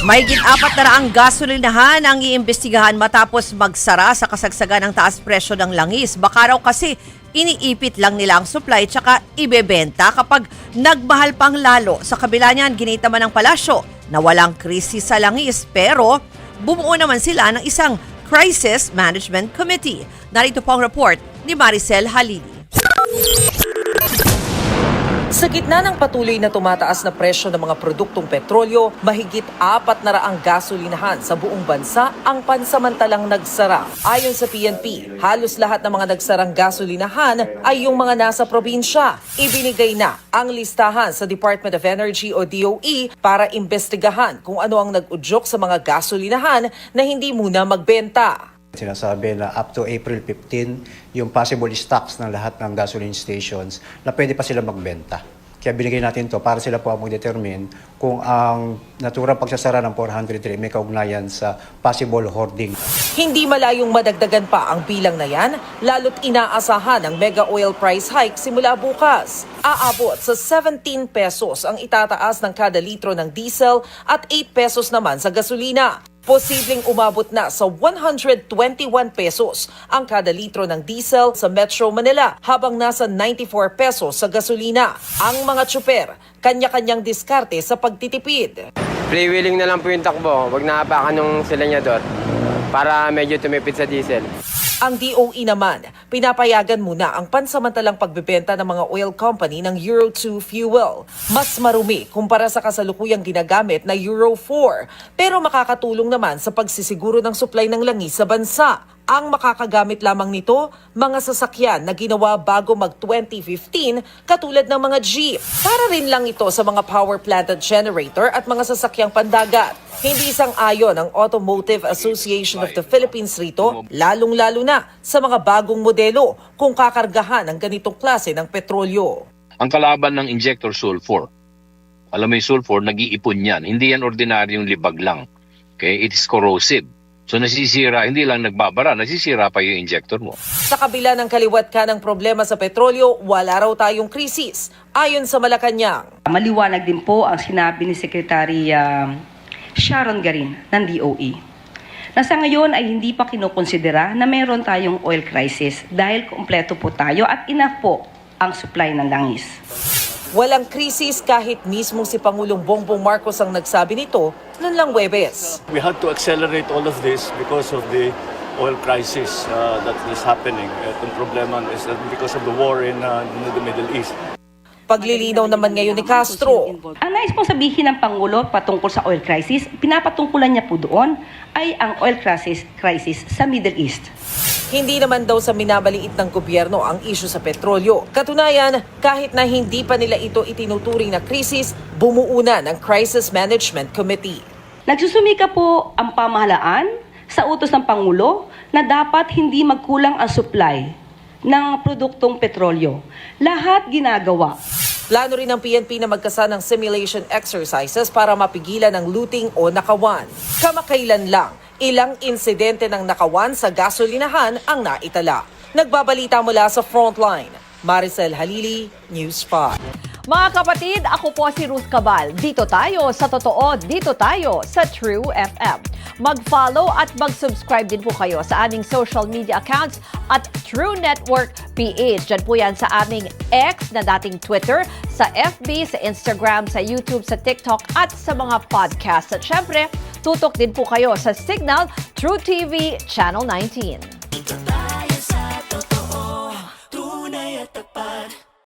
Mahigit 400 gasolinahan ang iimbestigahan matapos magsara sa kasagsagan ng taas presyo ng langis. Baka raw kasi iniipit lang nila ang supply tsaka ibebenta kapag nagmahal pang lalo. Sa kabila niyan, ginita man ng palasyo na walang krisis sa langis pero bumuo naman sila ng isang Crisis Management Committee. Narito po ang report ni Maricel Halili. Sa gitna ng patuloy na tumataas na presyo ng mga produktong petrolyo, mahigit 400 gasolinahan sa buong bansa ang pansamantalang nagsara. Ayon sa PNP, halos lahat ng mga nagsarang gasolinahan ay yung mga nasa probinsya. Ibinigay na ang listahan sa Department of Energy o DOE para imbestigahan kung ano ang nag-udyok sa mga gasolinahan na hindi muna magbenta. Sinasabi na up to April 15, yung possible stocks ng lahat ng gasoline stations na pwede pa sila magbenta. Kaya binigay natin to para sila po ang mag-determine kung ang naturang pagsasara ng 403 may kaugnayan sa possible hoarding. Hindi malayong madagdagan pa ang bilang na yan, lalo't inaasahan ang mega oil price hike simula bukas. Aabot sa 17 pesos ang itataas ng kada litro ng diesel at 8 pesos naman sa gasolina. Posibleng umabot na sa 121 pesos ang kada litro ng diesel sa Metro Manila habang nasa 94 pesos sa gasolina. Ang mga tsuper, kanya-kanyang diskarte sa pagtitipid. Freewheeling na lang po yung takbo, wag naapakan yung silenyador para medyo tumipid sa diesel. Ang DOE naman, pinapayagan muna ang pansamantalang pagbebenta ng mga oil company ng Euro 2 fuel. Mas marumi kumpara sa kasalukuyang ginagamit na Euro 4, pero makakatulong naman sa pagsisiguro ng supply ng langis sa bansa. Ang makakagamit lamang nito, mga sasakyan na ginawa bago mag-2015 katulad ng mga jeep. Para rin lang ito sa mga power plant at generator at mga sasakyang pandagat. Hindi sang-ayon ang Automotive Association of the Philippines rito, lalong-lalo na sa mga bagong modelo kung kakargahan ng ganitong klase ng petrolyo. Ang kalaban ng injector sulfur. Alam mo yung sulfur, nag-iipon yan. Hindi yan ordinaryong libag lang. Okay? It is corrosive. So nasisira, hindi lang nagbabara, nasisira pa yung injector mo. Sa kabila ng kaliwat ka ng problema sa petrolyo, wala raw tayong krisis. Ayon sa Malacanang. Maliwanag din po ang sinabi ni Secretary Sharon Garin ng DOE. Na sa ngayon ay hindi pa kinukonsidera na meron tayong oil crisis dahil kumpleto po tayo at enough po ang supply ng langis. Walang krisis kahit mismo si Pangulong Bongbong Marcos ang nagsabi nito noon lang Huwebes. We had to accelerate all of this because of the oil crisis that is happening. Itong problema is because of the war in the Middle East. Paglilinaw naman ngayon ni Castro. Ang nais pong sabihin ng Pangulo patungkol sa oil crisis, pinapatungkulan niya po doon ay ang oil crisis sa Middle East. Hindi naman daw sa minabaliit ng gobyerno ang isyu sa petrolyo. Katunayan, kahit na hindi pa nila ito itinuturing na krisis, bumuo na ng Crisis Management Committee. Nagsusumika po ang pamahalaan sa utos ng Pangulo na dapat hindi magkulang ang supply ng produktong petrolyo. Lahat ginagawa. Plano rin ng PNP na magkasa ng simulation exercises para mapigilan ang looting o nakawan. Kamakailan lang, ilang insidente ng nakawan sa gasolinahan ang naitala. Nagbabalita mula sa Frontline, Maricel Halili, News 5. Mga kapatid, ako po si Ruth Cabal. Dito tayo sa totoo, dito tayo sa True FM. Mag-follow at mag-subscribe din po kayo sa aming social media accounts at True Network PH. Diyan po yan sa aming X na dating Twitter, sa FB, sa Instagram, sa YouTube, sa TikTok at sa mga podcast. At syempre, tutok din po kayo sa Signal True TV Channel 19.